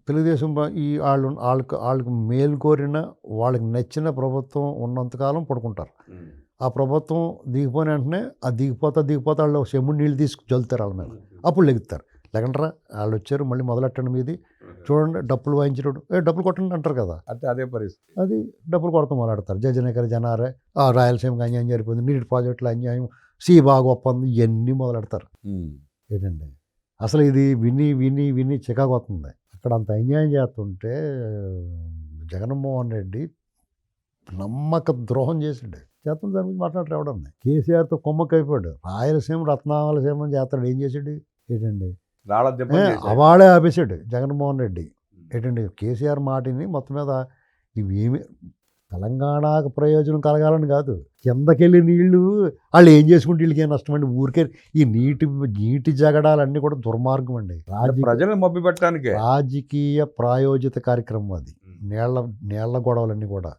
తెలుగుదేశం ఈ వాళ్ళకి మేలు కోరిన వాళ్ళకి నచ్చిన ప్రభుత్వం ఉన్నంతకాలం పడుకుంటారు. ఆ ప్రభుత్వం దిగిపోయిన వెంటనే ఆ దిగిపోతా వాళ్ళు చెమ్ముడు నీళ్ళు తీసుకు చల్లుతారు వాళ్ళ మీద. అప్పుడు లెగుతారు. లెగండ్రా వాళ్ళు వచ్చారు మళ్ళీ మొదలెట్టండి మీది, చూడండి డప్పులు వాయించినోడు డప్పులు కొట్టండి అంటారు కదా. అంటే అదే పరిస్థితి. అది డప్పులు కొడతాం మొదలెడతారు. జనకర జనారే రాయలసీమకి అన్యాయం జరిపోయింది, నీటి ప్రాజెక్టులు అన్యాయం, సీబాగ్ ఒప్పందం, ఇవన్నీ మొదలెడతారు. ఏంటండి అసలు ఇది విని విని విని చికాకు వస్తుంది. అక్కడ అంత అన్యాయం చేస్తుంటే జగన్మోహన్ రెడ్డి నమ్మక ద్రోహం చేసిండు. చేతులు దాని గురించి మాట్లాడరు ఎవడన్నా. కేసీఆర్తో కొమ్మకైపోయాడు. రాయలసీమ రత్నాలసీమ చేస్తాడు. ఏం చేసాడు ఏంటండి? అవాడే ఆపేశాడు జగన్మోహన్ రెడ్డి. ఏంటండి కేసీఆర్ మాటిని మొత్తం మీద ఇవేమి తెలంగాణకు ప్రయోజనం కలగాలని కాదు, కిందకెళ్ళి నీళ్లు వాళ్ళు ఏం చేసుకుంటే వీళ్ళకి ఏం నష్టం అండి. ఊరికే ఈ నీటి జగడాలన్నీ కూడా దుర్మార్గం అండి. ప్రజలను మభ్యపెట్టడానికి రాజకీయ ప్రాయోజిత కార్యక్రమం అది. నీళ్ల గొడవలన్నీ కూడా